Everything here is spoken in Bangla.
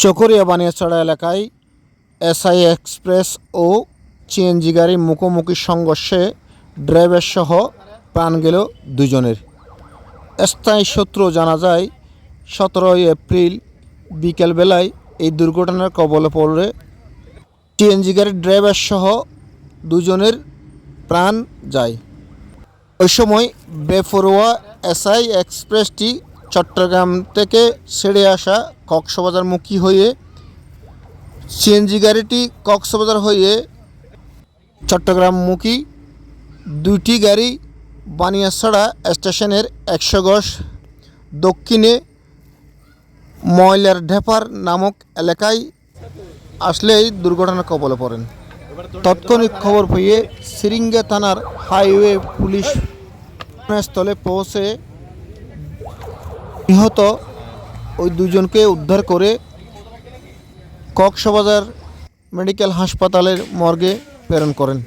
চকরিয়া বানিয়াছড়া এলাকায় এসআই এক্সপ্রেস ও সিএনজি গাড়ির মুখোমুখি সংঘর্ষে ড্রাইভারসহ প্রাণ গেল দুজনের। স্থানীয় সূত্র জানা যায়, 17 এপ্রিল বিকেলবেলায় এই দুর্ঘটনার কবলে পড়ে সিএনজি গাড়ির ড্রাইভারসহ দুজনের প্রাণ যায়। ওই সময় বেপরোয়া এসআই এক্সপ্রেসটি চট্টগ্রাম থেকে ছেড়ে আসা কক্সবাজারমুখী হয়ে সিএনজি গাড়িটি কক্সবাজার হয়ে চট্টগ্রামমুখী দুইটি গাড়ি বানিয়াছড়া স্টেশনের 100 গজ দক্ষিণে ময়লার ঢেপার নামক এলাকায় আসলেই দুর্ঘটনার কবলে পড়েন। তাৎক্ষণিক খবর পেয়ে সিরিঙ্গা থানার হাইওয়ে পুলিশ ঘটনাস্থলে পৌঁছে নিহত ওই দুজনকে উদ্ধার করে কক্সবাজার মেডিকেল হাসপাতালের মর্গে প্রেরণ করেন।